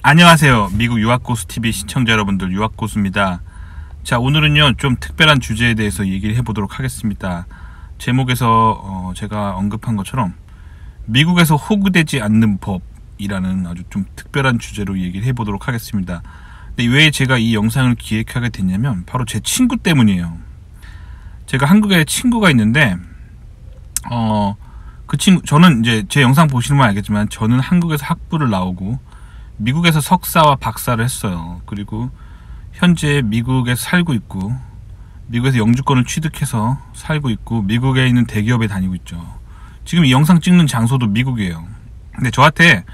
안녕하세요. 미국 유학고수TV 시청자 여러분들, 유학고수입니다. 자, 오늘은요 좀 특별한 주제에 대해서 얘기를 해보도록 하겠습니다. 제목에서 제가 언급한 것처럼 미국에서 호구되지 않는 법이라는 아주 좀 특별한 주제로 얘기를 해보도록 하겠습니다. 근데 왜 제가 이 영상을 기획하게 됐냐면 바로 제 친구 때문이에요. 제가 한국에 친구가 있는데 그 친구, 저는 이제 제 영상 보시면 알겠지만 저는 한국에서 학부를 나오고 미국에서 석사와 박사를 했어요. 그리고 현재 미국에서 살고 있고 미국에서 영주권을 취득해서 살고 있고 미국에 있는 대기업에 다니고 있죠. 지금 이 영상 찍는 장소도 미국이에요. 근데 저한테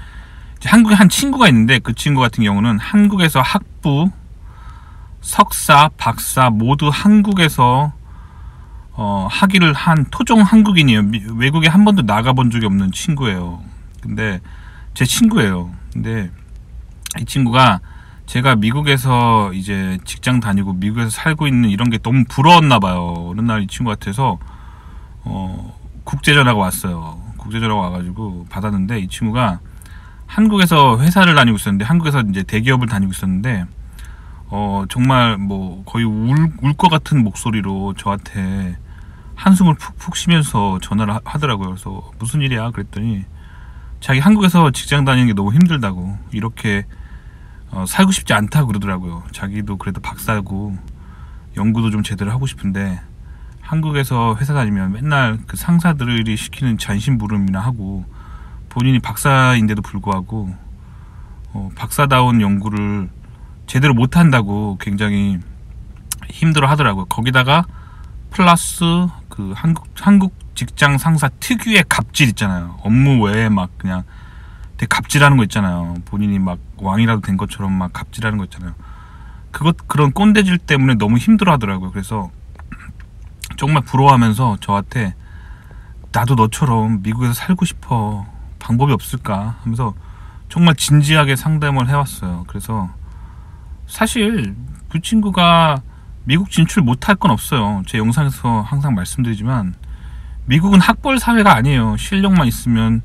한국에 한 친구가 있는데 그 친구 같은 경우는 한국에서 학부, 석사, 박사 모두 한국에서 학위를 한 토종 한국인이에요. 외국에 한 번도 나가본 적이 없는 친구예요. 근데 제 친구예요. 근데 이 친구가 제가 미국에서 이제 직장 다니고 미국에서 살고 있는 이런 게 너무 부러웠나 봐요. 어느 날 이 친구한테서 국제전화가 왔어요. 국제전화가 와가지고 받았는데 이 친구가 한국에서 회사를 다니고 있었는데 한국에서 이제 대기업을 다니고 있었는데 정말 뭐 거의 울 것 같은 목소리로 저한테 한숨을 푹푹 쉬면서 전화를 하더라고요. 그래서 무슨 일이야? 그랬더니 자기 한국에서 직장 다니는 게 너무 힘들다고, 이렇게 살고 싶지 않다고 그러더라고요. 자기도 그래도 박사고 연구도 좀 제대로 하고 싶은데 한국에서 회사 다니면 맨날 그 상사들이 시키는 잔심부름이나 하고 본인이 박사인데도 불구하고 박사다운 연구를 제대로 못한다고 굉장히 힘들어 하더라고요. 거기다가 플러스 그 한국 직장 상사 특유의 갑질 있잖아요. 업무 외에 막 그냥 되게 갑질하는 거 있잖아요. 본인이 막 왕이라도 된 것처럼 막 갑질하는 거 있잖아요. 그런 꼰대질 때문에 너무 힘들어 하더라고요. 그래서 정말 부러워하면서 저한테 나도 너처럼 미국에서 살고 싶어, 방법이 없을까 하면서 정말 진지하게 상담을 해왔어요. 그래서 사실 그 친구가 미국 진출 못할 건 없어요. 제 영상에서 항상 말씀드리지만 미국은 학벌 사회가 아니에요. 실력만 있으면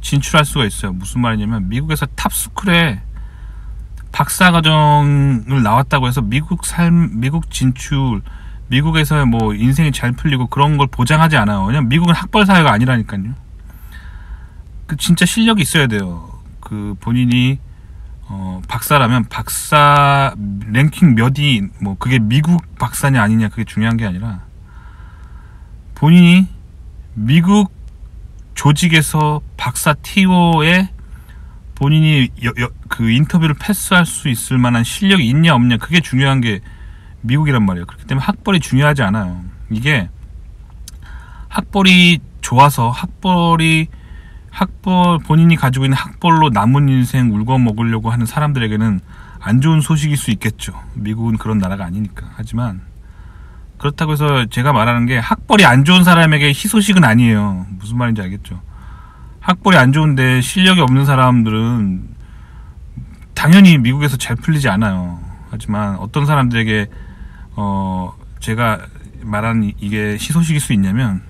진출할 수가 있어요. 무슨 말이냐면 미국에서 탑스쿨에 박사과정을 나왔다고 해서 미국 진출, 미국에서 뭐 인생이 잘 풀리고 그런 걸 보장하지 않아요. 왜냐면 미국은 학벌 사회가 아니라니까요. 그 진짜 실력이 있어야 돼요. 그 본인이 박사라면 박사 랭킹 몇이 뭐 그게 미국 박사냐 아니냐 그게 중요한 게 아니라 본인이 미국 조직에서 박사 TO에 본인이 그 인터뷰를 패스할 수 있을 만한 실력이 있냐 없냐, 그게 중요한 게 미국이란 말이에요. 그렇기 때문에 학벌이 중요하지 않아요. 이게 학벌이 좋아서 본인이 가지고 있는 학벌로 남은 인생 울고 먹으려고 하는 사람들에게는 안 좋은 소식일 수 있겠죠. 미국은 그런 나라가 아니니까. 하지만 그렇다고 해서 제가 말하는 게 학벌이 안 좋은 사람에게 희소식은 아니에요. 무슨 말인지 알겠죠. 학벌이 안 좋은데 실력이 없는 사람들은 당연히 미국에서 잘 풀리지 않아요. 하지만 어떤 사람들에게 제가 말하는 이게 희소식일 수 있냐면,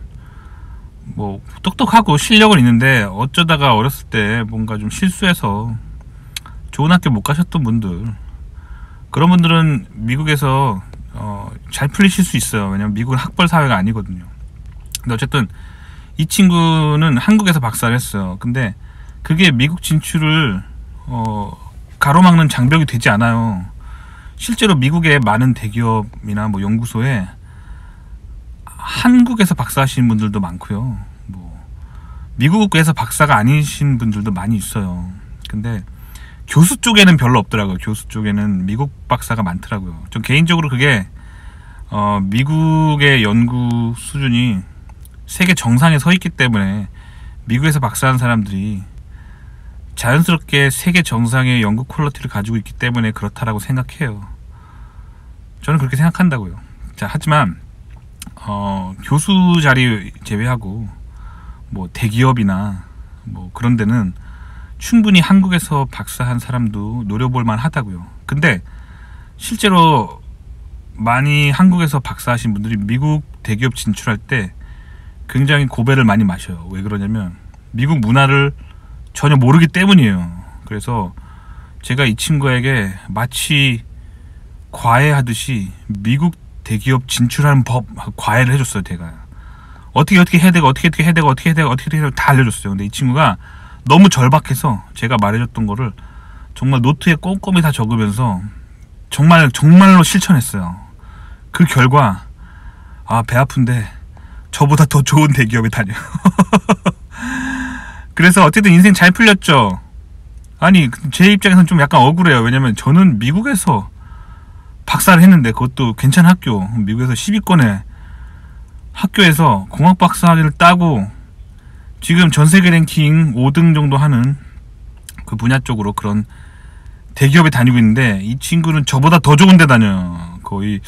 뭐 똑똑하고 실력은 있는데 어쩌다가 어렸을 때 뭔가 좀 실수해서 좋은 학교 못 가셨던 분들, 그런 분들은 미국에서 잘 풀리실 수 있어요. 왜냐면 미국은 학벌 사회가 아니거든요. 근데 어쨌든 이 친구는 한국에서 박사를 했어요. 근데 그게 미국 진출을 가로막는 장벽이 되지 않아요. 실제로 미국의 많은 대기업이나 뭐 연구소에 한국에서 박사하시는 분들도 많고요. 뭐 미국에서 박사가 아니신 분들도 많이 있어요. 근데 교수 쪽에는 별로 없더라고요. 교수 쪽에는 미국 박사가 많더라고요. 전 개인적으로 그게 미국의 연구 수준이 세계 정상에 서 있기 때문에 미국에서 박사한 사람들이 자연스럽게 세계 정상의 연구 퀄리티를 가지고 있기 때문에 그렇다라고 생각해요. 저는 그렇게 생각한다고요. 자, 하지만 교수 자리 제외하고 뭐 대기업이나 뭐 그런 데는 충분히 한국에서 박사한 사람도 노려볼 만하다고요. 근데 실제로 많이 한국에서 박사하신 분들이 미국 대기업 진출할 때 굉장히 고배를 많이 마셔요. 왜 그러냐면 미국 문화를 전혀 모르기 때문이에요. 그래서 제가 이 친구에게 마치 과외하듯이 미국 대기업 진출하는 법 과외를 해줬어요. 제가 어떻게 해야 되고 어떻게 해야 되고 다 알려줬어요. 근데 이 친구가 너무 절박해서 제가 말해줬던 거를 정말 노트에 꼼꼼히 다 적으면서 정말로 실천했어요. 그 결과 배 아픈데 저보다 더 좋은 대기업에 다녀. 그래서 어쨌든 인생 잘 풀렸죠. 아니 제 입장에서는 좀 약간 억울해요. 왜냐면 저는 미국에서 박사를 했는데, 그것도 괜찮은 학교, 미국에서 10위권의 학교에서 공학 박사학위를 따고 지금 전세계 랭킹 5등 정도 하는 그 분야 쪽으로 그런 대기업에 다니고 있는데, 이 친구는 저보다 더 좋은 데 다녀요. 거의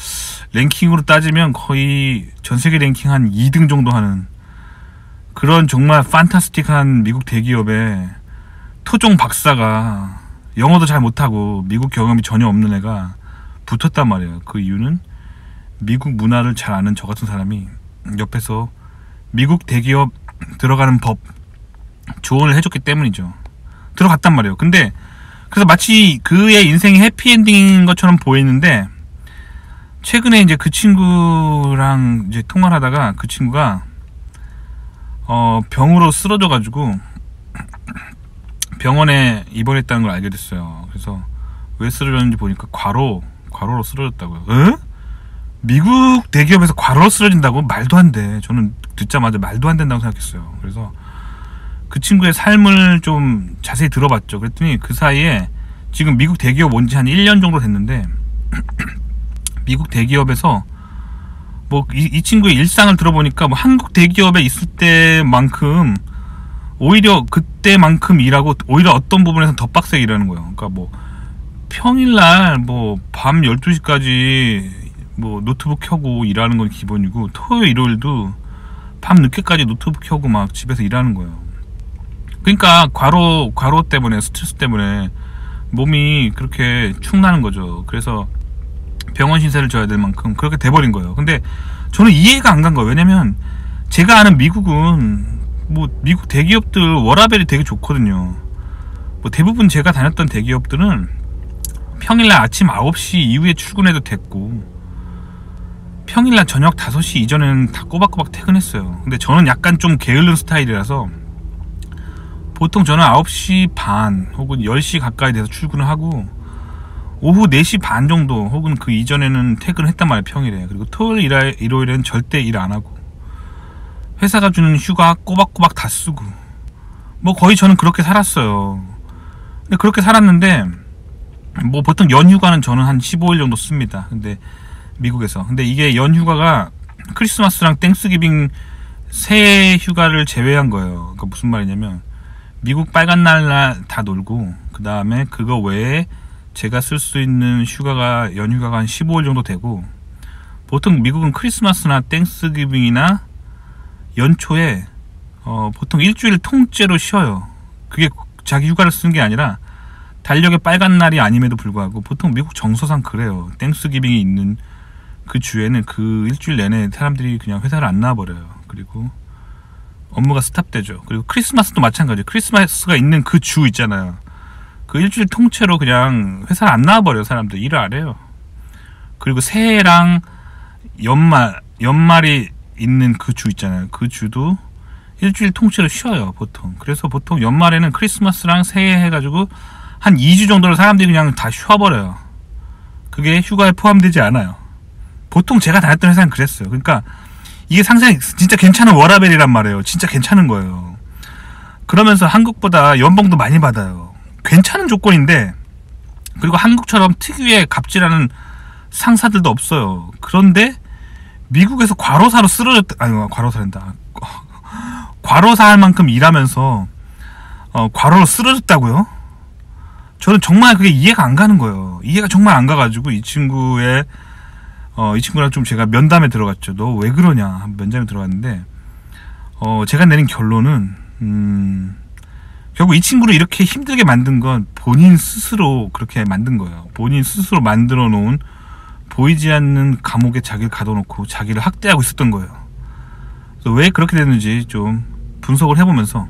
랭킹으로 따지면 거의 전세계 랭킹 한 2등 정도 하는 그런 정말 판타스틱한 미국 대기업에 토종 박사가 영어도 잘 못하고 미국 경험이 전혀 없는 애가 붙었단 말이에요. 그 이유는 미국 문화를 잘 아는 저 같은 사람이 옆에서 미국 대기업 들어가는 법 조언을 해줬기 때문이죠. 들어갔단 말이에요. 근데 그래서 마치 그의 인생이 해피엔딩인 것처럼 보이는데, 최근에 이제 그 친구랑 이제 통화를 하다가 그 친구가 병으로 쓰러져가지고 병원에 입원했다는 걸 알게 됐어요. 그래서 왜 쓰러졌는지 보니까 과로로 쓰러졌다고요. 에? 미국 대기업에서 과로로 쓰러진다고? 말도 안 돼. 저는 듣자마자 말도 안 된다고 생각했어요. 그래서 그 친구의 삶을 좀 자세히 들어봤죠. 그랬더니 그 사이에 지금 미국 대기업 온 지 한 1년 정도 됐는데 미국 대기업에서 뭐 이 친구의 일상을 들어보니까 뭐 한국 대기업에 있을 때만큼 오히려 그때만큼 일하고 오히려 어떤 부분에서 더 빡세게 일하는 거예요. 그러니까 뭐 평일날 뭐 밤 12시까지 뭐 노트북 켜고 일하는 건 기본이고, 토요일 일요일도 밤 늦게까지 노트북 켜고 막 집에서 일하는 거예요. 그러니까 과로 때문에, 스트레스 때문에 몸이 그렇게 축나는 거죠. 그래서 병원 신세를 져야 될 만큼 그렇게 돼버린 거예요. 근데 저는 이해가 안 간 거예요. 왜냐면 제가 아는 미국은 뭐 미국 대기업들 워라밸이 되게 좋거든요. 뭐 대부분 제가 다녔던 대기업들은 평일날 아침 9시 이후에 출근해도 됐고, 평일날 저녁 5시 이전에는 다 꼬박꼬박 퇴근했어요. 근데 저는 약간 좀 게으른 스타일이라서 보통 저는 9시 반 혹은 10시 가까이 돼서 출근을 하고 오후 4시 반 정도 혹은 그 이전에는 퇴근을 했단 말이에요, 평일에. 그리고 토요일 일요일에는 절대 일 안 하고 회사가 주는 휴가 꼬박꼬박 다 쓰고, 뭐 거의 저는 그렇게 살았어요. 근데 그렇게 살았는데 뭐 보통 연휴가는 저는 한 15일 정도 씁니다. 근데 미국에서. 근데 이게 연휴가가 크리스마스랑 땡스기빙 새해 휴가를 제외한 거예요. 그러니까 무슨 말이냐면 미국 빨간 날 다 놀고, 그 다음에 그거 외에 제가 쓸 수 있는 휴가가 연휴가가 한 15일 정도 되고, 보통 미국은 크리스마스나 땡스기빙이나 연초에 보통 일주일 통째로 쉬어요. 그게 자기 휴가를 쓰는 게 아니라 달력의 빨간 날이 아님에도 불구하고 보통 미국 정서상 그래요. 땡스기빙이 있는 그 주에는 그 일주일 내내 사람들이 그냥 회사를 안 나와버려요. 그리고 업무가 스탑되죠. 그리고 크리스마스도 마찬가지예요. 크리스마스가 있는 그 주 있잖아요. 그 일주일 통째로 그냥 회사를 안 나와버려요. 사람들 일을 안 해요. 그리고 새해랑 연말이 있는 그 주 있잖아요. 그 주도 일주일 통째로 쉬어요, 보통. 그래서 보통 연말에는 크리스마스랑 새해 해가지고 한 2주 정도를 사람들이 그냥 다 쉬어버려요. 그게 휴가에 포함되지 않아요. 보통 제가 다녔던 회사는 그랬어요. 그러니까 이게 상당히 진짜 괜찮은 워라밸이란 말이에요. 진짜 괜찮은 거예요. 그러면서 한국보다 연봉도 많이 받아요. 괜찮은 조건인데, 그리고 한국처럼 특유의 갑질하는 상사들도 없어요. 그런데 미국에서 과로사로 과로사 할 만큼 일하면서 과로로 쓰러졌다고요? 저는 정말 그게 이해가 안 가는 거예요. 이해가 정말 안 가가지고 이 친구랑 좀 제가 면담에 들어갔죠. 너 왜 그러냐 면담에 들어갔는데 제가 내린 결론은 결국 이 친구를 이렇게 힘들게 만든 건 본인 스스로 그렇게 만든 거예요. 본인 스스로 만들어 놓은 보이지 않는 감옥에 자기를 가둬놓고 자기를 학대하고 있었던 거예요. 그래서 왜 그렇게 됐는지 좀 분석을 해보면서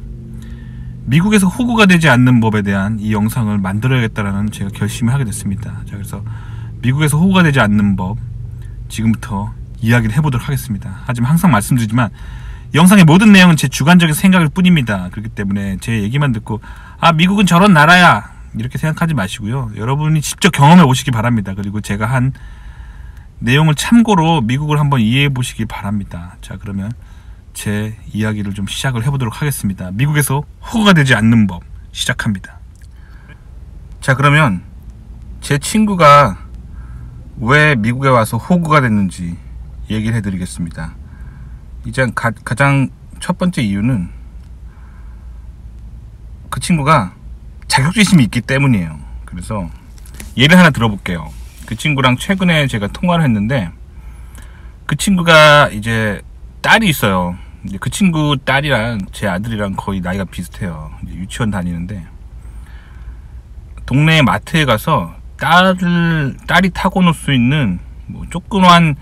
미국에서 호구가 되지 않는 법에 대한 이 영상을 만들어야겠다라는 제가 결심을 하게 됐습니다. 자, 그래서 미국에서 호구가 되지 않는 법 지금부터 이야기를 해보도록 하겠습니다. 하지만 항상 말씀드리지만 영상의 모든 내용은 제 주관적인 생각일 뿐입니다. 그렇기 때문에 제 얘기만 듣고 아, 미국은 저런 나라야 이렇게 생각하지 마시고요. 여러분이 직접 경험해 보시기 바랍니다. 그리고 제가 한 내용을 참고로 미국을 한번 이해해 보시기 바랍니다. 자, 그러면 제 이야기를 좀 시작을 해보도록 하겠습니다. 미국에서 호구가 되지 않는 법 시작합니다. 자, 그러면 제 친구가 왜 미국에 와서 호구가 됐는지 얘기를 해드리겠습니다. 이제 가장 첫 번째 이유는 그 친구가 자격지심이 있기 때문이에요. 그래서 예를 하나 들어볼게요. 그 친구랑 최근에 제가 통화를 했는데 그 친구가 이제 딸이 있어요. 이제 그 친구 딸이랑 제 아들이랑 거의 나이가 비슷해요. 이제 유치원 다니는데 동네 마트에 가서 딸이 타고 놀 수 있는 뭐 조그만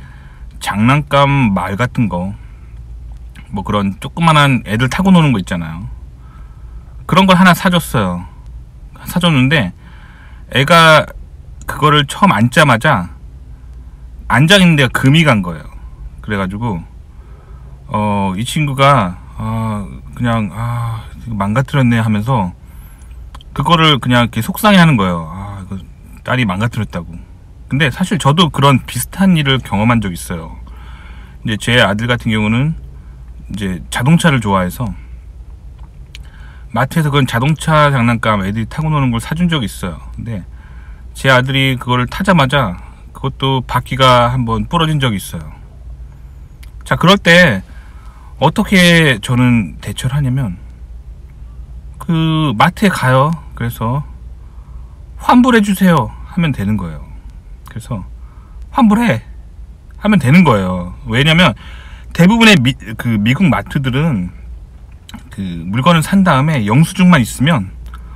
장난감 말 같은 거, 뭐 그런 조그만한 애들 타고 노는 거 있잖아요. 그런 걸 하나 사줬어요. 사줬는데 애가 그거를 처음 앉자마자 앉아있는 데가 금이 간 거예요. 그래가지고 이 친구가 그냥 이거 망가뜨렸네 하면서 그거를 그냥 이렇게 속상해 하는 거예요. 이거 딸이 망가뜨렸다고. 근데 사실 저도 그런 비슷한 일을 경험한 적 있어요. 이제 제 아들 같은 경우는 이제 자동차를 좋아해서 마트에서 그런 자동차 장난감 애들이 타고 노는 걸 사준 적이 있어요. 근데 제 아들이 그거를 타자마자 그것도 바퀴가 한번 부러진 적이 있어요. 자, 그럴 때 어떻게 저는 대처를 하냐면 그 마트에 가요. 그래서 환불해 주세요 하면 되는 거예요. 그래서 환불해 하면 되는 거예요. 왜냐면 대부분의 미국 마트들은 그 물건을 산 다음에 영수증만 있으면,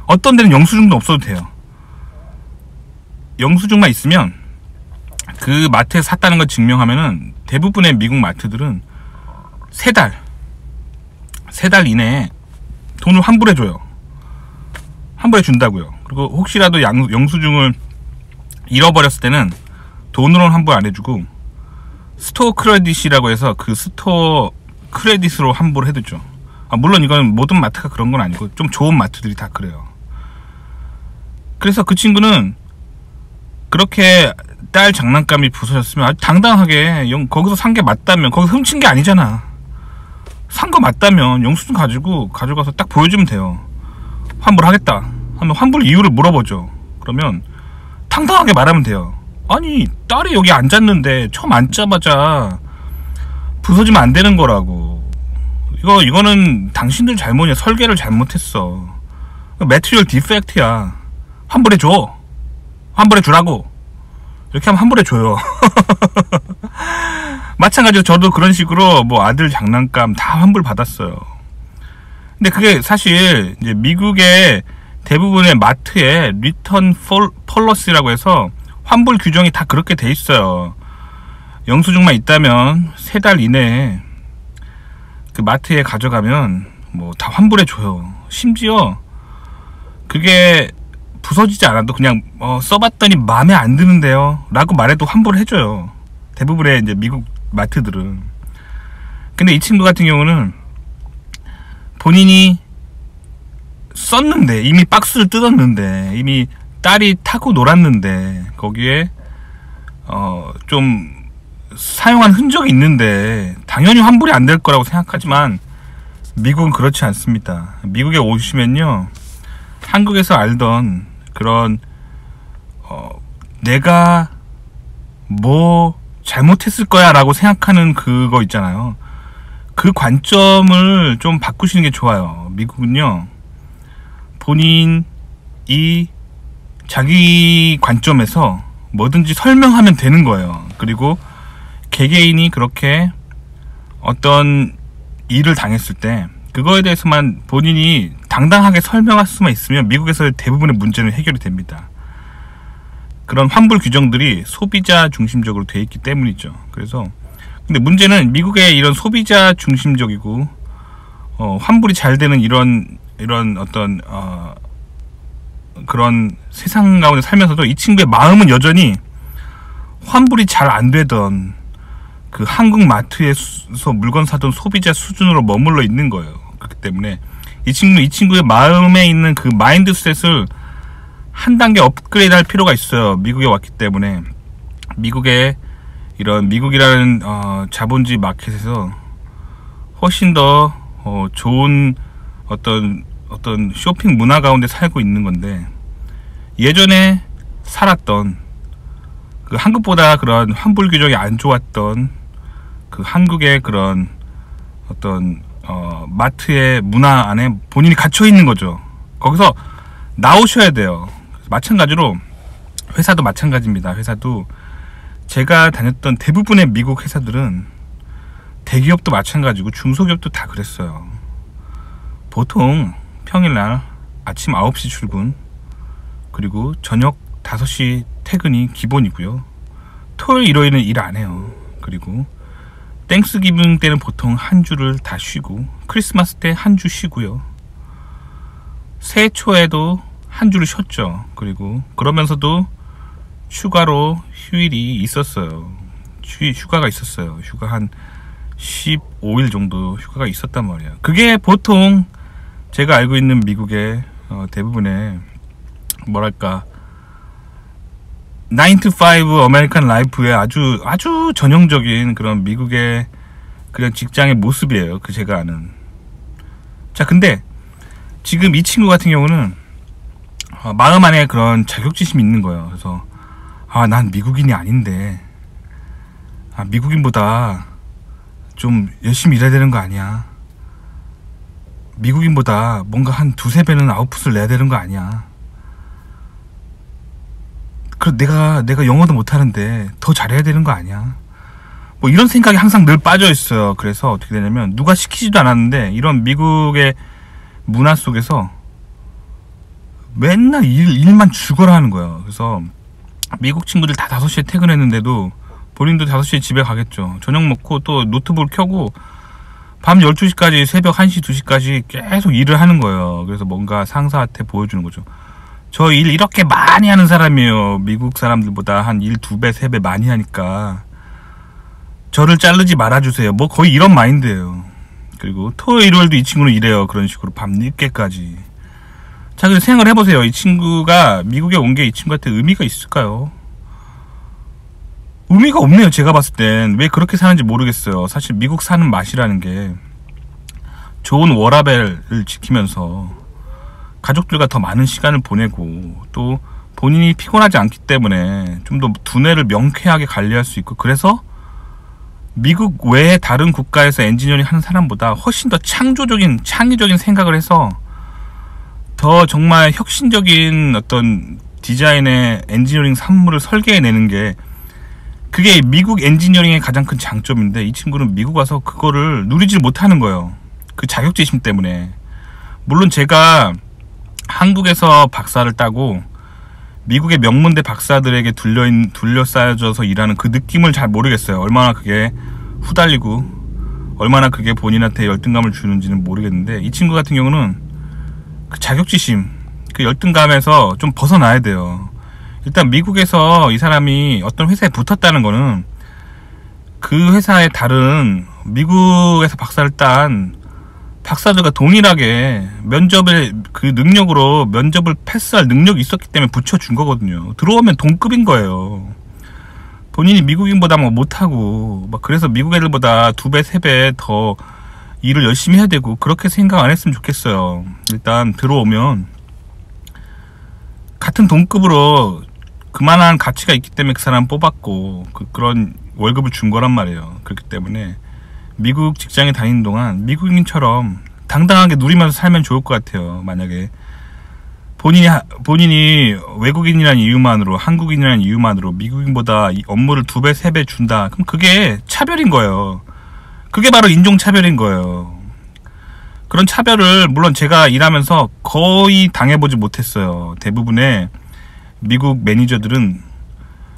어떤 데는 영수증도 없어도 돼요. 영수증만 있으면 그 마트에서 샀다는 걸 증명하면은 대부분의 미국 마트들은 3달 이내에 돈을 환불해줘요. 환불해 준다고요. 그리고 혹시라도 영수증을 잃어버렸을 때는 돈으로는 환불 안 해주고 스토어 크레딧이라고 해서 그 스토어 크레딧으로 환불을 해두죠. 물론 이건 모든 마트가 그런 건 아니고 좀 좋은 마트들이 다 그래요. 그래서 그 친구는 그렇게 딸 장난감이 부서졌으면 아주 당당하게 거기서 산 게 맞다면, 거기서 훔친 게 아니잖아, 산 거 맞다면 영수증 가져가서 딱 보여주면 돼요. 환불하겠다 하면 환불 이유를 물어보죠. 그러면 당당하게 말하면 돼요. 아니, 딸이 여기 앉았는데 처음 앉자마자 부서지면 안 되는 거라고. 이거는 당신들 잘못이야. 설계를 잘못했어. 매트리얼 디펙트야. 환불해 주라고. 이렇게 하면 환불해 줘요. 마찬가지로 저도 그런 식으로 뭐 아들 장난감 다 환불 받았어요. 근데 그게 사실 이제 미국의 대부분의 마트에 리턴 폴러시라고 해서 환불 규정이 다 그렇게 돼 있어요. 영수증만 있다면 3달 이내에 그 마트에 가져가면 뭐 다 환불해 줘요. 심지어 그게 부서지지 않아도 그냥 써봤더니 마음에 안 드는데요 라고 말해도 환불을 해줘요. 대부분의 이제 미국 마트들은. 근데 이 친구 같은 경우는 본인이 썼는데, 이미 박스를 뜯었는데, 이미 딸이 타고 놀았는데 거기에 좀 사용한 흔적이 있는데 당연히 환불이 안 될 거라고 생각하지만 미국은 그렇지 않습니다. 미국에 오시면요, 한국에서 알던 그런 내가 뭐 잘못했을 거야 라고 생각하는 그거 있잖아요. 그 관점을 좀 바꾸시는 게 좋아요. 미국은요, 본인이 자기 관점에서 뭐든지 설명하면 되는 거예요. 그리고 개개인이 그렇게 어떤 일을 당했을 때 그거에 대해서만 본인이 당당하게 설명할 수만 있으면 미국에서의 대부분의 문제는 해결이 됩니다. 그런 환불 규정들이 소비자 중심적으로 돼 있기 때문이죠. 그래서 근데 문제는 미국의 이런 소비자 중심적이고 환불이 잘 되는 이런 이런 어떤 그런 세상 가운데 살면서도 이 친구의 마음은 여전히 환불이 잘 안 되던 그 한국 마트에서 물건 사던 소비자 수준으로 머물러 있는 거예요. 그렇기 때문에 이 친구의 마음에 있는 그 마인드셋을 한 단계 업그레이드 할 필요가 있어요. 미국에 왔기 때문에. 미국이라는 자본주의 마켓에서 훨씬 더 좋은 어떤 쇼핑 문화 가운데 살고 있는 건데, 예전에 살았던 그 한국보다 그런 환불 규정이 안 좋았던 그 한국의 그런 어떤 마트의 문화 안에 본인이 갇혀 있는 거죠. 거기서 나오셔야 돼요. 마찬가지로 회사도 마찬가지입니다. 회사도 제가 다녔던 대부분의 미국 회사들은, 대기업도 마찬가지고 중소기업도 다 그랬어요. 보통 평일날 아침 9시 출근, 그리고 저녁 5시 퇴근이 기본이고요. 토요일 일요일은 일 안 해요. 그리고 땡스기빙 때는 보통 한 주를 다 쉬고, 크리스마스 때 한 주 쉬고요. 새해 초에도 한 주를 쉬었죠. 그리고 그러면서도 휴가로 휴일이 있었어요. 휴가가 있었어요. 휴가 한 15일 정도 휴가가 있었단 말이에요. 그게 보통 제가 알고 있는 미국의 대부분의 뭐랄까 9 to 5 아메리칸 라이프의 아주 전형적인 그런 미국의 그런 직장의 모습이에요. 그 제가 아는. 자, 근데 지금 이 친구 같은 경우는 마음 안에 그런 자격지심이 있는 거예요. 그래서 난 미국인이 아닌데 미국인보다 좀 열심히 일해야 되는 거 아니야? 미국인보다 뭔가 한 2~3배는 아웃풋을 내야 되는 거 아니야? 내가 영어도 못하는데 더 잘해야 되는 거 아니야? 뭐 이런 생각이 항상 늘 빠져 있어요. 그래서 어떻게 되냐면, 누가 시키지도 않았는데 이런 미국의 문화 속에서 맨날 일만 죽어라 하는 거예요. 그래서 미국 친구들 다 5시에 퇴근했는데도 본인도 5시에 집에 가겠죠. 저녁 먹고 또 노트북을 켜고 밤 12시까지, 새벽 1시, 2시까지 계속 일을 하는 거예요. 그래서 뭔가 상사한테 보여주는 거죠. 저 일 이렇게 많이 하는 사람이에요. 미국 사람들보다 한 2배, 3배 많이 하니까 저를 자르지 말아주세요. 뭐 거의 이런 마인드예요. 그리고 토요일, 일요일도 이 친구는 이래요. 그런 식으로 밤 늦게까지. 자, 그래서 생각을 해보세요. 이 친구가 미국에 온 게 이 친구한테 의미가 있을까요? 의미가 없네요. 제가 봤을 땐. 왜 그렇게 사는지 모르겠어요. 사실 미국 사는 맛이라는 게 좋은 워라밸을 지키면서 가족들과 더 많은 시간을 보내고, 또 본인이 피곤하지 않기 때문에 좀 더 두뇌를 명쾌하게 관리할 수 있고, 그래서 미국 외의 다른 국가에서 엔지니어링 하는 사람보다 훨씬 더 창의적인 생각을 해서 더 정말 혁신적인 어떤 디자인의 엔지니어링 산물을 설계해내는 게, 그게 미국 엔지니어링의 가장 큰 장점인데, 이 친구는 미국 와서 그거를 누리질 못하는 거예요. 그 자격지심 때문에. 물론 제가 한국에서 박사를 따고 미국의 명문대 박사들에게 둘러싸여져서 일하는 그 느낌을 잘 모르겠어요. 얼마나 그게 후달리고 얼마나 그게 본인한테 열등감을 주는지는 모르겠는데, 이 친구 같은 경우는 그 자격지심, 그 열등감에서 좀 벗어나야 돼요. 일단 미국에서 이 사람이 어떤 회사에 붙었다는 거는, 그 회사의 다른 미국에서 박사를 딴 박사들과 동일하게 면접의 그 능력으로 면접을 패스할 능력이 있었기 때문에 붙여준 거거든요. 들어오면 동급인 거예요. 본인이 미국인보다 뭐 못하고 그래서 미국 애들보다 2배, 3배 더 일을 열심히 해야 되고, 그렇게 생각 안 했으면 좋겠어요. 일단 들어오면 같은 동급으로 그만한 가치가 있기 때문에 그 사람 뽑았고, 그런 월급을 준 거란 말이에요. 그렇기 때문에 미국 직장에 다니는 동안 미국인처럼 당당하게 누리면서 살면 좋을 것 같아요. 만약에 본인이 외국인이라는 이유만으로, 한국인이라는 이유만으로 미국인보다 업무를 2배, 3배 준다. 그럼 그게 차별인 거예요. 그게 바로 인종차별인 거예요. 그런 차별을 물론 제가 일하면서 거의 당해보지 못했어요. 대부분의 미국 매니저들은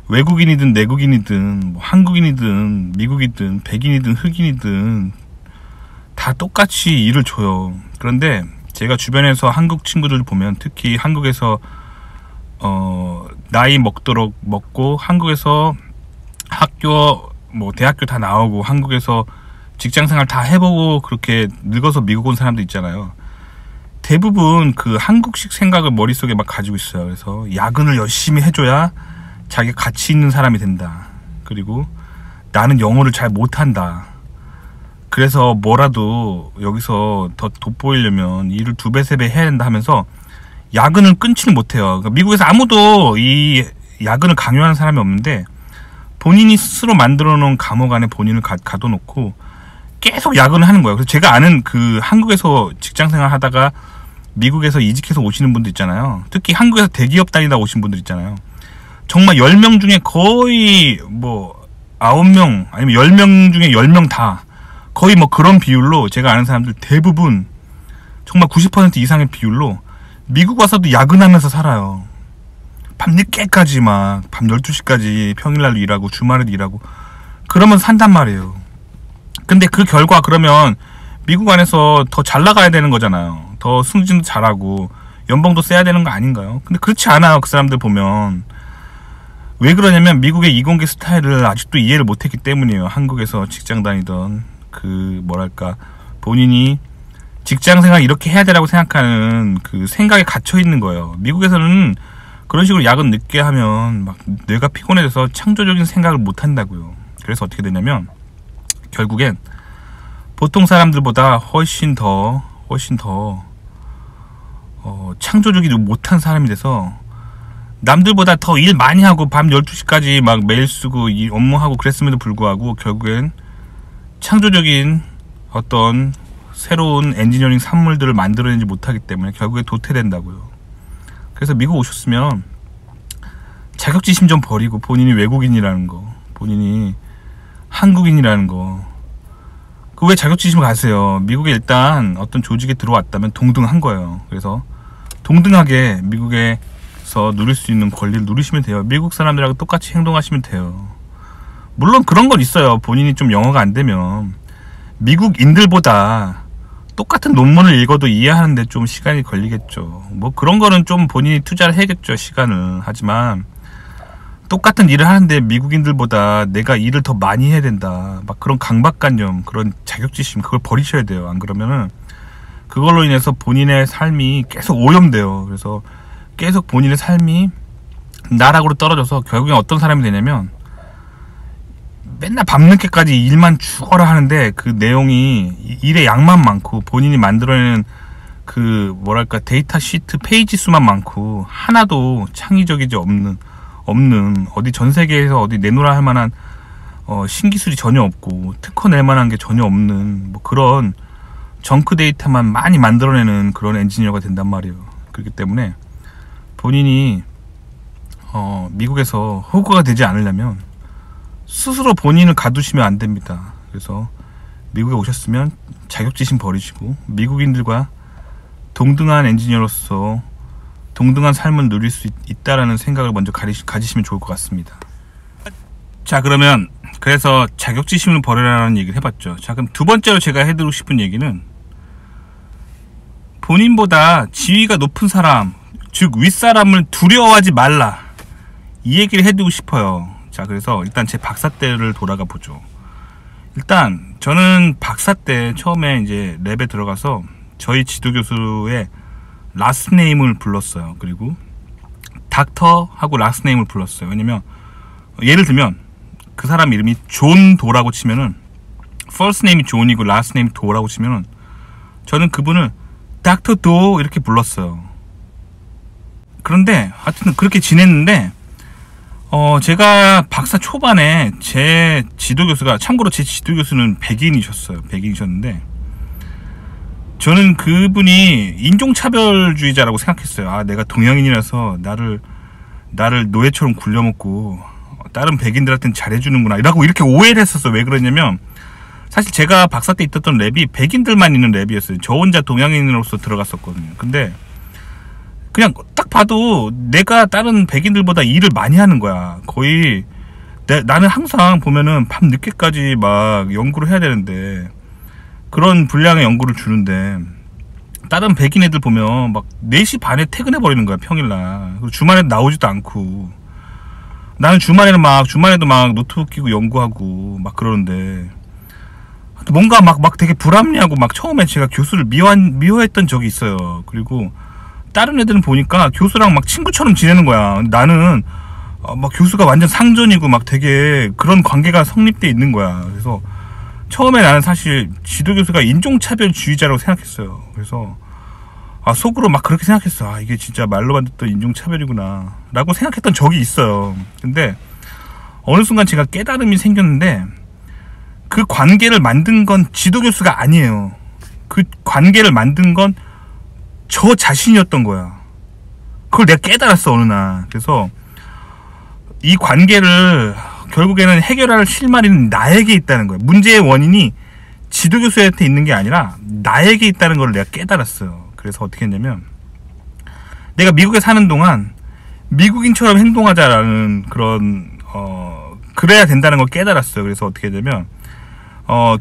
외국인이든 내국인이든 한국인이든 미국이든 백인이든 흑인이든 다 똑같이 일을 줘요. 그런데 제가 주변에서 한국 친구들 보면, 특히 한국에서 나이 먹도록 먹고 한국에서 학교 뭐 대학교 다 나오고 한국에서 직장생활 다 해보고 그렇게 늙어서 미국 온 사람도 있잖아요. 대부분 그 한국식 생각을 머릿속에 막 가지고 있어요. 그래서 야근을 열심히 해줘야 자기가 가치 있는 사람이 된다. 그리고 나는 영어를 잘 못한다. 그래서 뭐라도 여기서 더 돋보이려면 일을 2배, 3배 해야 된다 하면서 야근을 끊지를 못해요. 그러니까 미국에서 아무도 이 야근을 강요하는 사람이 없는데 본인이 스스로 만들어 놓은 감옥 안에 본인을 가둬놓고 계속 야근을 하는 거예요. 그래서 제가 아는 그 한국에서 직장생활 하다가 미국에서 이직해서 오시는 분들 있잖아요. 특히 한국에서 대기업 다니다 오신 분들 있잖아요. 정말 10명 중에 거의 뭐 9명 아니면 10명 중에 10명 다 거의 뭐 그런 비율로 제가 아는 사람들 대부분 정말 90% 이상의 비율로 미국 와서도 야근하면서 살아요. 밤 늦게까지 막 밤 12시까지 평일날도 일하고 주말에도 일하고 그러면 산단 말이에요. 근데 그 결과 그러면 미국 안에서 더 잘 나가야 되는 거잖아요. 더 승진도 잘하고 연봉도 세야 되는 거 아닌가요? 근데 그렇지 않아요. 그 사람들 보면. 왜 그러냐면 미국의 이공계 스타일을 아직도 이해를 못했기 때문이에요. 한국에서 직장 다니던 그 뭐랄까 본인이 직장생활 이렇게 해야 되라고 생각하는 그 생각에 갇혀 있는 거예요. 미국에서는 그런 식으로 야근 늦게 하면 막 뇌가 피곤해져서 창조적인 생각을 못 한다고요. 그래서 어떻게 되냐면 결국엔 보통 사람들보다 훨씬 더 창조적이지 못한 사람이 돼서 남들보다 더 일 많이 하고 밤 12시까지 막 메일 쓰고 이 업무하고 그랬음에도 불구하고 결국엔 창조적인 어떤 새로운 엔지니어링 산물들을 만들어내지 못하기 때문에 결국에 도태된다고요. 그래서 미국 오셨으면 자격지심 좀 버리고 본인이 외국인이라는 거, 본인이 한국인이라는 거, 그 왜 자격지심을 가세요? 미국에 일단 어떤 조직에 들어왔다면 동등한 거예요. 그래서 동등하게 미국에서 누릴 수 있는 권리를 누리시면 돼요. 미국 사람들하고 똑같이 행동하시면 돼요. 물론 그런 건 있어요. 본인이 좀 영어가 안 되면 미국인들보다 똑같은 논문을 읽어도 이해하는데 좀 시간이 걸리겠죠. 뭐 그런 거는 좀 본인이 투자를 해야겠죠. 시간을. 하지만 똑같은 일을 하는데 미국인들보다 내가 일을 더 많이 해야 된다. 막 그런 강박관념, 그런 자격지심 그걸 버리셔야 돼요. 안 그러면은 그걸로 인해서 본인의 삶이 계속 오염돼요. 그래서 계속 본인의 삶이 나락으로 떨어져서 결국엔 어떤 사람이 되냐면 맨날 밤늦게까지 일만 죽어라 하는데 그 내용이 일의 양만 많고 본인이 만들어내는 그 뭐랄까 데이터 시트 페이지 수만 많고 하나도 창의적이지 없는 어디 전 세계에서 어디 내놓으라 할 만한 신기술이 전혀 없고 특허 낼 만한 게 전혀 없는 뭐 그런 정크 데이터만 많이 만들어내는 그런 엔지니어가 된단 말이에요. 그렇기 때문에 본인이 미국에서 호구가 되지 않으려면 스스로 본인을 가두시면 안 됩니다. 그래서 미국에 오셨으면 자격지심 버리시고 미국인들과 동등한 엔지니어로서 동등한 삶을 누릴 수 있다라는 생각을 먼저 가지시면 좋을 것 같습니다. 자, 그러면 그래서 자격지심을 버리라는 얘기를 해봤죠. 자, 그럼 두 번째로 제가 해드리고 싶은 얘기는 본인보다 지위가 높은 사람, 즉 윗사람을 두려워하지 말라, 이 얘기를 해드리고 싶어요. 자, 그래서 일단 제 박사 때를 돌아가 보죠. 일단 저는 박사 때 처음에 이제 랩에 들어가서 저희 지도교수의 라스트 네임을 불렀어요. 그리고 닥터하고 라스트 네임을 불렀어요. 왜냐면 예를 들면 그 사람 이름이 존 도라고 치면은 퍼스트 네임이 존이고 라스트 네임이 도라고 치면은 저는 그분을 닥터 도 이렇게 불렀어요. 그런데 하여튼 그렇게 지냈는데 제가 박사 초반에 제 지도교수가, 참고로 제 지도교수는 백인이셨는데 저는 그분이 인종차별주의자라고 생각했어요. 아, 내가 동양인이라서 나를 노예처럼 굴려먹고 다른 백인들한테는 잘해주는구나 라고 이렇게 오해를 했었어요. 왜 그러냐면 사실 제가 박사 때 있었던 랩이 백인들만 있는 랩이었어요. 저 혼자 동양인으로서 들어갔었거든요. 근데 그냥 딱 봐도 내가 다른 백인들보다 일을 많이 하는 거야. 거의 나는 항상 보면은 밤 늦게까지 막 연구를 해야 되는데 그런 분량의 연구를 주는데 다른 백인 애들 보면 막 4시 반에 퇴근해 버리는 거야, 평일날. 그리고 주말에 나오지도 않고. 나는 주말에도 막 노트북 끼고 연구하고 막 그러는데, 뭔가 막 되게 불합리하고, 막 처음에 제가 교수를 미워했던 적이 있어요. 그리고 다른 애들은 보니까 교수랑 막 친구처럼 지내는 거야. 나는 막 교수가 완전 상전이고 막 되게 그런 관계가 성립돼 있는 거야. 그래서 처음에 나는 사실 지도 교수가 인종차별주의자라고 생각했어요. 그래서 속으로 막 그렇게 생각했어. 이게 진짜 말로만 듣던 인종차별이구나 라고 생각했던 적이 있어요. 근데 어느 순간 제가 깨달음이 생겼는데, 그 관계를 만든 건 지도 교수가 아니에요. 그 관계를 만든 건 저 자신이었던 거야. 그걸 내가 깨달았어, 어느 날. 그래서 이 관계를 결국에는 해결할 실마리는 나에게 있다는 거야. 문제의 원인이 지도 교수한테 있는 게 아니라 나에게 있다는 걸 내가 깨달았어요. 그래서 어떻게 했냐면, 내가 미국에 사는 동안 미국인처럼 행동하자라는 그런 그래야 된다는 걸 깨달았어요. 그래서 어떻게 했냐면,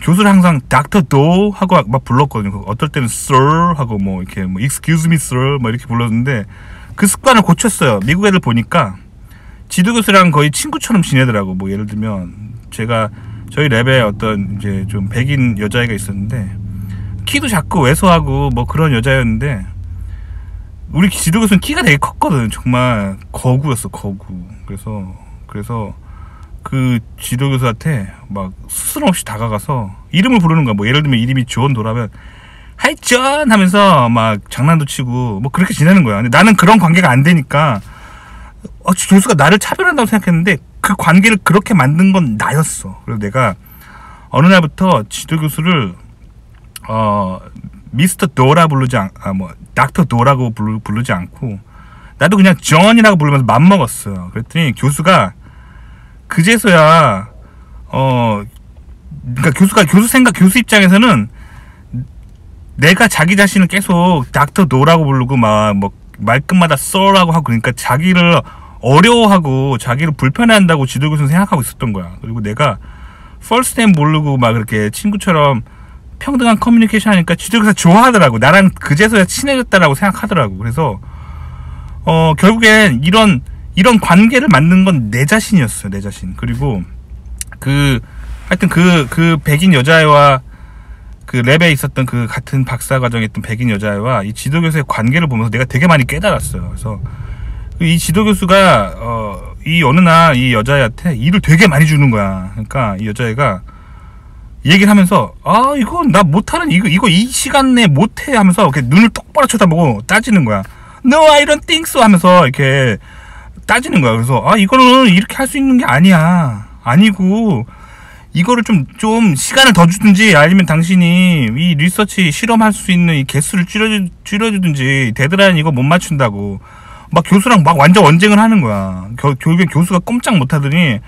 교수를 항상 닥터 도 하고 막 불렀거든요. 어떨 때는 sir 하고 뭐 이렇게 뭐 excuse me sir 뭐 이렇게 불렀는데, 그 습관을 고쳤어요. 미국 애들 보니까 지도 교수랑 거의 친구처럼 지내더라고. 뭐 예를 들면 저희 랩에 어떤 이제 좀 백인 여자애가 있었는데, 키도 작고 왜소하고 뭐 그런 여자였는데, 우리 지도 교수는 키가 되게 컸거든. 정말 거구였어, 거구. 그래서 그 지도 교수한테 막 스스럼 없이 다가가서 이름을 부르는 거야. 뭐 예를 들면 이름이 존 도라면 하이 존 하면서 막 장난도 치고 뭐 그렇게 지내는 거야. 근데 나는 그런 관계가 안 되니까 교수가 나를 차별한다고 생각했는데, 그 관계를 그렇게 만든 건 나였어. 그래서 내가 어느 날부터 지도 교수를 미스터 도라 닥터 도라고 부르지 않고, 나도 그냥 존이라고 부르면서 맘먹었어요. 그랬더니 교수가 그제서야 그러니까 교수 입장에서는 내가 자기 자신을 계속 닥터 도라고 부르고 막 뭐 말끝마다 썰라고 하고, 그러니까 자기를 어려워하고 자기를 불편해한다고 지도 교수는 생각하고 있었던 거야. 그리고 내가 first name 모르고 막 그렇게 친구처럼 평등한 커뮤니케이션 하니까 지도 교수가 좋아하더라고. 나랑 그제서야 친해졌다라고 생각하더라고. 그래서 결국엔 이런 관계를 만든 건 내 자신이었어요, 내 자신. 그리고 하여튼 그 백인 여자애와 그 랩에 있었던 그 같은 박사 과정에 있던 백인 여자애와 이 지도 교수의 관계를 보면서 내가 되게 많이 깨달았어요. 그래서 이 지도 교수가 이 어느 날 이 여자애한테 일을 되게 많이 주는 거야. 그러니까 이 여자애가 얘기를 하면서 이거 나 못하는 이거 이 시간 내에 못해 하면서 이렇게 눈을 똑바로 쳐다보고 따지는 거야. No, I don't think so 하면서 이렇게 따지는 거야. 그래서 이거는 이렇게 할 수 있는 게 아니고 이거를 좀 시간을 더 주든지, 아니면 당신이 이 리서치 실험할 수 있는 이 개수를 줄여주든지, 데드라인 이거 못 맞춘다고 막 교수랑 막 완전 언쟁을 하는 거야. 결국엔 교수가 꼼짝 못하더니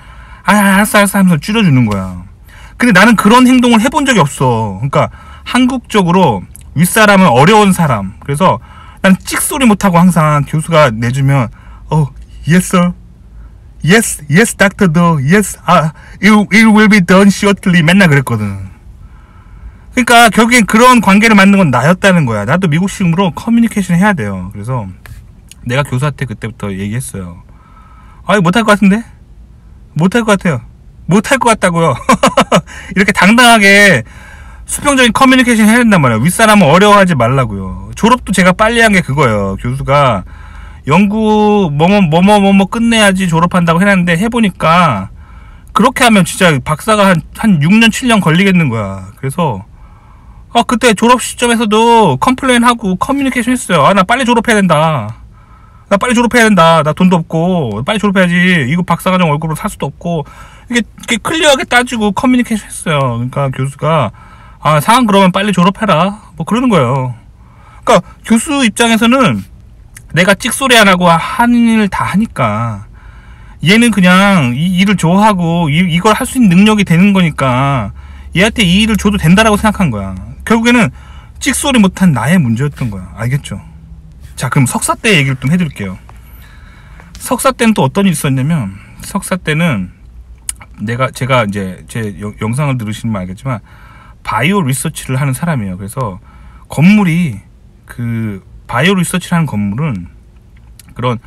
알았어 하면서 줄여주는 거야. 근데 나는 그런 행동을 해본 적이 없어. 그러니까 한국적으로 윗사람은 어려운 사람. 그래서 난 찍소리 못하고 항상 교수가 내주면 yes sir, yes Dr. Do, yes it will be done shortly 맨날 그랬거든. 그러니까 결국엔 그런 관계를 만든 건 나였다는 거야. 나도 미국식으로 커뮤니케이션 해야 돼요. 그래서 내가 교수한테 그때부터 얘기했어요. 못할 것 같은데? 못할 것 같아요. 못할 것 같다고요. 이렇게 당당하게 수평적인 커뮤니케이션 해야 된단 말이에요. 윗사람은 어려워하지 말라고요. 졸업도 제가 빨리 한 게 그거예요. 교수가 연구 뭐뭐 끝내야지 졸업한다고 해놨는데, 해보니까 그렇게 하면 진짜 박사가 한 6년 7년 걸리겠는 거야. 그래서 그때 졸업 시점에서도 컴플레인하고 커뮤니케이션 했어요. 나 빨리 졸업해야 된다. 나 돈도 없고 빨리 졸업해야지. 이거 박사과정 월급으로 살 수도 없고. 이게 클리어하게 따지고 커뮤니케이션 했어요. 그러니까 교수가 상황 그러면 빨리 졸업해라 뭐 그러는 거예요. 그러니까 교수 입장에서는 내가 찍소리 안 하고 하는 일 다 하니까, 얘는 그냥 이 일을 좋아하고 이걸 할 수 있는 능력이 되는 거니까 얘한테 이 일을 줘도 된다라고 생각한 거야. 결국에는 찍소리 못한 나의 문제였던 거야. 알겠죠? 자, 그럼 석사 때 얘기를 좀 해드릴게요. 석사 때는 또 어떤 일이 있었냐면, 석사 때는 제가 이제 제 영상을 들으시면 알겠지만 바이오 리서치를 하는 사람이에요. 그래서 건물이 그 바이오 리서치라는 건물은 그런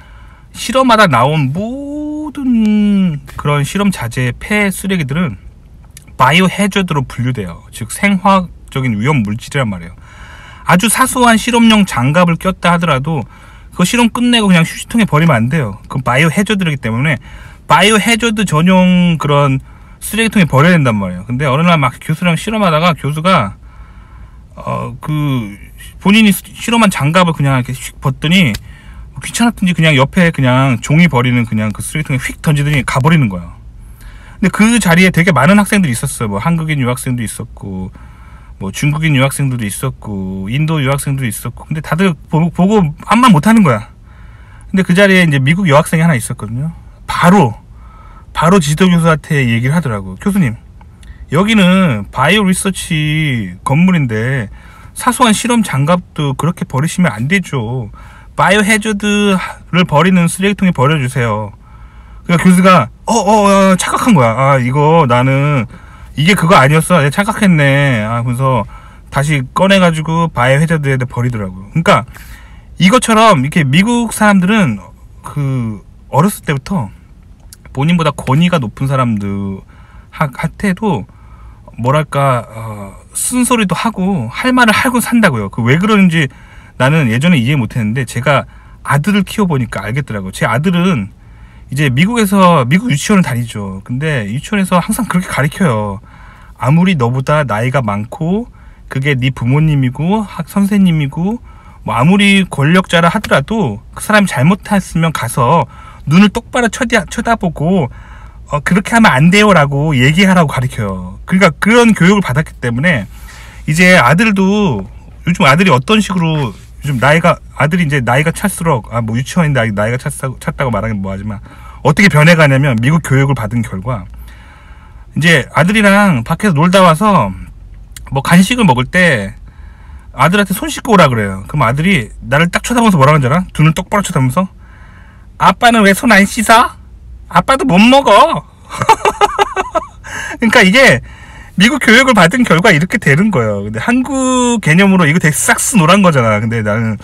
실험하다 나온 모든 그런 실험 자재의 폐 쓰레기들은 바이오 해저드로 분류돼요. 즉 생화학적인 위험 물질이란 말이에요. 아주 사소한 실험용 장갑을 꼈다 하더라도 그 실험 끝내고 그냥 휴지통에 버리면 안 돼요. 그건 바이오 해저드이기 때문에 바이오 해저드 전용 그런 쓰레기통에 버려야 된단 말이에요. 근데 어느 날 막 교수랑 실험하다가 교수가 그 본인이 실험한 장갑을 그냥 이렇게 휙 벗더니 귀찮았든지 그냥 옆에 그냥 종이 버리는 그냥 그 쓰레기통에 휙 던지더니 가버리는 거예요. 근데 그 자리에 되게 많은 학생들이 있었어요. 뭐 한국인 유학생도 있었고 뭐 중국인 유학생들도 있었고 인도 유학생도 있었고 근데 다들 보고 아무 말 못하는 거야. 근데 그 자리에 이제 미국 여학생이 하나 있었거든요. 바로 지도교수한테 얘기를 하더라고. 교수님, 여기는 바이오 리서치 건물인데 사소한 실험 장갑도 그렇게 버리시면 안 되죠. 바이오 해저드를 버리는 쓰레기통에 버려주세요. 그러니까 교수가 착각한 거야. 아, 이거 나는 이게 그거 아니었어. 내가 착각했네. 그래서 다시 꺼내가지고 바이오 해저드에 버리더라고요. 그러니까 이것처럼 이렇게 미국 사람들은 그 어렸을 때부터 본인보다 권위가 높은 사람들한테도 뭐랄까 쓴소리도 하고 할 말을 하고 산다고요. 그 왜 그러는지 나는 예전에 이해 못했는데 제가 아들을 키워보니까 알겠더라고요. 제 아들은 이제 미국 유치원을 다니죠. 근데 유치원에서 항상 그렇게 가르쳐요. 아무리 너보다 나이가 많고 그게 네 부모님이고 선생님이고 뭐 아무리 권력자라 하더라도 그 사람이 잘못했으면 가서 눈을 똑바로 쳐다보고 그렇게 하면 안 돼요라고 얘기하라고 가르쳐요. 그러니까 그런 교육을 받았기 때문에 이제 아들도 요즘 아들이 어떤 식으로 요즘 아들이 이제 나이가 찰수록 뭐 유치원인데 나이가 찼다고 말하긴 뭐하지만 어떻게 변해가냐면 미국 교육을 받은 결과 이제 아들이랑 밖에서 놀다 와서 뭐 간식을 먹을 때 아들한테 손 씻고 오라 그래요. 그럼 아들이 나를 딱 쳐다보면서 뭐라고 하는 줄 알아? 눈을 똑바로 쳐다보면서 아빠는 왜 손 안 씻어? 아빠도 못 먹어. 그러니까 이게 미국 교육을 받은 결과 이렇게 되는 거예요. 근데 한국 개념으로 이거 되게 싹스 노란 거잖아. 근데 나는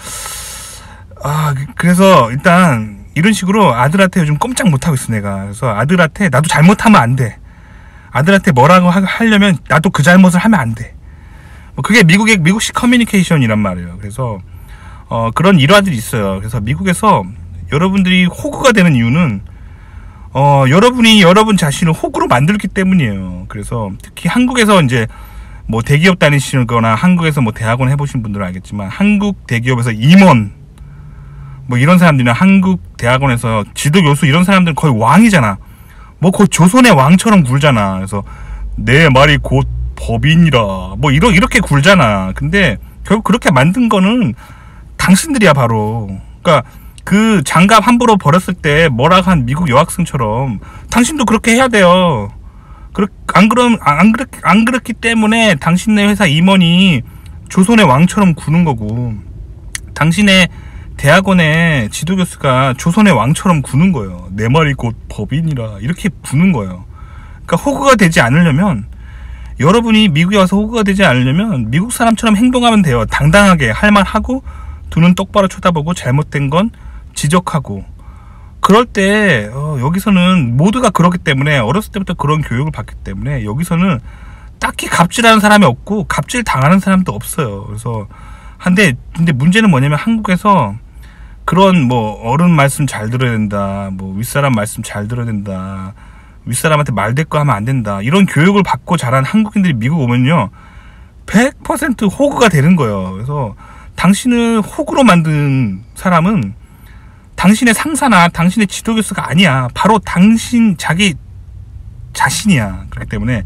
그래서 일단 이런 식으로 아들한테 요즘 꼼짝 못하고 있어 내가. 그래서 아들한테 나도 잘못하면 안 돼. 아들한테 뭐라고 하려면 나도 그 잘못을 하면 안 돼. 뭐 그게 미국식 커뮤니케이션이란 말이에요. 그래서 그런 일화들이 있어요. 그래서 미국에서 여러분들이 호구가 되는 이유는 여러분이 여러분 자신을 호구로 만들기 때문이에요. 그래서 특히 한국에서 이제 뭐 대기업 다니시거나 한국에서 뭐 대학원 해보신 분들은 알겠지만 한국 대기업에서 임원 뭐 이런 사람들이나 한국 대학원에서 지도교수 이런 사람들은 거의 왕이잖아. 뭐 거의 조선의 왕처럼 굴잖아. 그래서 내 말이 곧 법인이라 뭐 이렇게 굴잖아. 근데 결국 그렇게 만든 거는 당신들이야 바로. 그러니까 그 장갑 함부로 버렸을 때 뭐라고 한 미국 여학생처럼 당신도 그렇게 해야 돼요. 안 그렇기 때문에 당신네 회사 임원이 조선의 왕처럼 구는 거고 당신의 대학원의 지도교수가 조선의 왕처럼 구는 거예요. 내 말이 곧 법인이라 이렇게 구는 거예요. 그러니까 호구가 되지 않으려면 여러분이 미국에 와서 호구가 되지 않으려면 미국 사람처럼 행동하면 돼요. 당당하게 할 말 하고 두 눈 똑바로 쳐다보고 잘못된 건 지적하고 그럴 때 여기서는 모두가 그렇기 때문에 어렸을 때부터 그런 교육을 받기 때문에 여기서는 딱히 갑질하는 사람이 없고 갑질 당하는 사람도 없어요. 그래서 근데 문제는 뭐냐면 한국에서 그런 뭐 어른 말씀 잘 들어야 된다, 뭐 윗사람 말씀 잘 들어야 된다, 윗사람한테 말대꾸 하면 안 된다 이런 교육을 받고 자란 한국인들이 미국 오면요 100% 호구가 되는 거예요. 그래서 당신을 호구로 만든 사람은 당신의 상사나 당신의 지도교수가 아니야. 바로 당신 자기 자신이야. 그렇기 때문에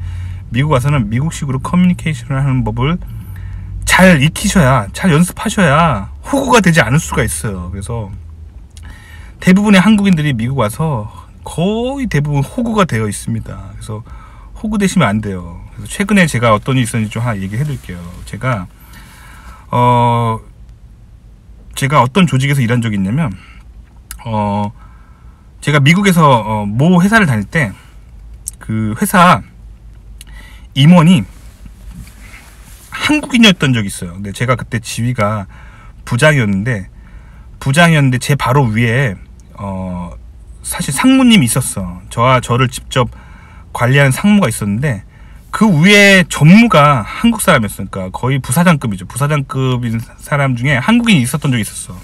미국 와서는 미국식으로 커뮤니케이션을 하는 법을 잘 익히셔야, 잘 연습하셔야 호구가 되지 않을 수가 있어요. 그래서 대부분의 한국인들이 미국 와서 거의 대부분 호구가 되어 있습니다. 그래서 호구 되시면 안 돼요. 그래서 최근에 제가 어떤 일이 있었는지 좀 하나 얘기해 드릴게요. 제가 어떤 조직에서 일한 적이 있냐면 제가 미국에서 모 회사를 다닐 때 그 회사 임원이 한국인이었던 적이 있어요. 근데 제가 그때 지위가 부장이었는데 제 바로 위에 사실 상무님이 있었어. 저를 직접 관리하는 상무가 있었는데 그 위에 전무가 한국 사람이었어. 그러니까 거의 부사장급이죠. 부사장급인 사람 중에 한국인이 있었던 적이 있었어.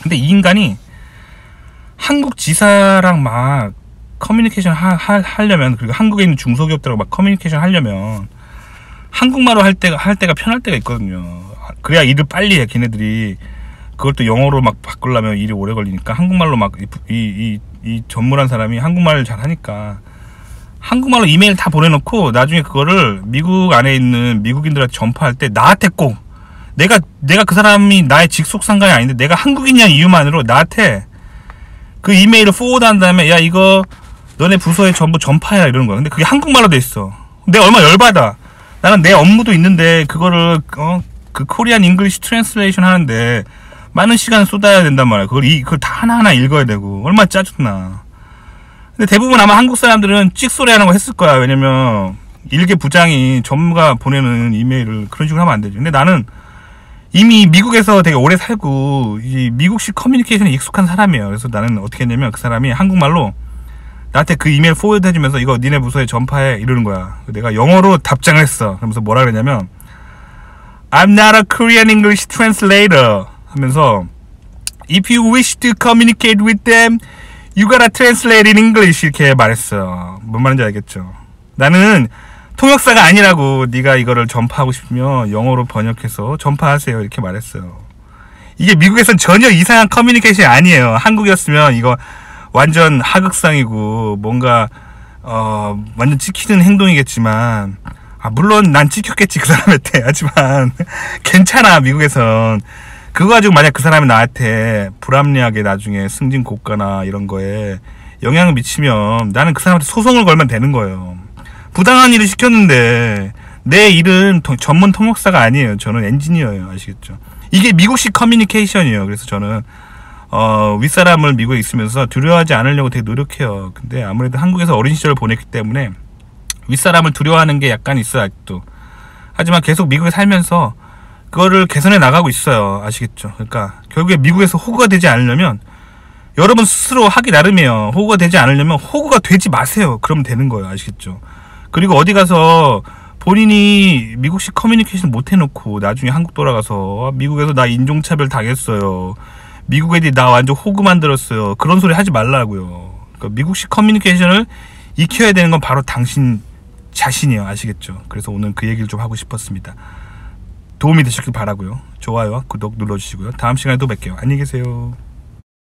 근데 이 인간이 한국 지사랑 막 커뮤니케이션 하려면, 그리고 한국에 있는 중소기업들하고 막 커뮤니케이션 하려면 한국말로 할 때가 편할 때가 있거든요. 그래야 일을 빨리 해. 걔네들이 그걸 또 영어로 막 바꾸려면 일이 오래 걸리니까 한국말로 막 이 전무란 사람이 한국말을 잘 하니까 한국말로 이메일 다 보내놓고 나중에 그거를 미국 안에 있는 미국인들한테 전파할 때 나한테 꼭 내가 그 사람이 나의 직속 상관이 아닌데 내가 한국인이라는 이유만으로 나한테 그 이메일을 포워드한 다음에 야 이거 너네 부서에 전부 전파해라 이러는 거야. 근데 그게 한국말로 돼 있어. 내가 얼마나 열받아. 나는 내 업무도 있는데 그거를 그 코리안 잉글리시 트랜슬레이션 하는데 많은 시간을 쏟아야 된단 말이야. 그걸 다 하나하나 읽어야 되고 얼마나 짜증나. 근데 대부분 아마 한국 사람들은 찍소리 하는 거 했을 거야. 왜냐면 일개 부장이 전무가 보내는 이메일을 그런 식으로 하면 안 되죠. 근데 나는 이미 미국에서 되게 오래 살고 이 미국식 커뮤니케이션에 익숙한 사람이에요. 그래서 나는 어떻게 했냐면 그 사람이 한국말로 나한테 그 이메일 포워드 해주면서 이거 니네 부서에 전파해 이러는 거야. 내가 영어로 답장을 했어. 그러면서 뭐라 그랬냐면 I'm not a Korean English translator 하면서 If you wish to communicate with them You gotta translate in English 이렇게 말했어요. 뭔 말인지 알겠죠? 나는 통역사가 아니라고. 네가 이거를 전파하고 싶으면 영어로 번역해서 전파하세요 이렇게 말했어요. 이게 미국에선 전혀 이상한 커뮤니케이션이 아니에요. 한국이었으면 이거 완전 하극상이고 뭔가 완전 찍히는 행동이겠지만 물론 난 찍혔겠지 그 사람한테. 하지만 괜찮아. 미국에선 그거 가지고 만약 그 사람이 나한테 불합리하게 나중에 승진 고과나 이런 거에 영향을 미치면 나는 그 사람한테 소송을 걸면 되는 거예요. 부당한 일을 시켰는데 내 일은 전문 통역사가 아니에요. 저는 엔지니어예요. 아시겠죠? 이게 미국식 커뮤니케이션이에요. 그래서 저는 윗사람을 미국에 있으면서 두려워하지 않으려고 되게 노력해요. 근데 아무래도 한국에서 어린 시절을 보냈기 때문에 윗사람을 두려워하는 게 약간 있어요. 아직도. 하지만 계속 미국에 살면서 그거를 개선해 나가고 있어요. 아시겠죠? 그러니까 결국에 미국에서 호구가 되지 않으려면 여러분 스스로 하기 나름이에요. 호구가 되지 않으려면 호구가 되지 마세요. 그러면 되는 거예요. 아시겠죠? 그리고 어디 가서 본인이 미국식 커뮤니케이션 못 해놓고 나중에 한국 돌아가서 미국에서 나 인종차별 당했어요. 미국 애들이 나 완전 호구 만들었어요. 그런 소리 하지 말라고요. 그러니까 미국식 커뮤니케이션을 익혀야 되는 건 바로 당신 자신이에요. 아시겠죠? 그래서 오늘 그 얘기를 좀 하고 싶었습니다. 도움이 되셨길 바라고요. 좋아요와 구독 눌러주시고요. 다음 시간에 또 뵐게요. 안녕히 계세요.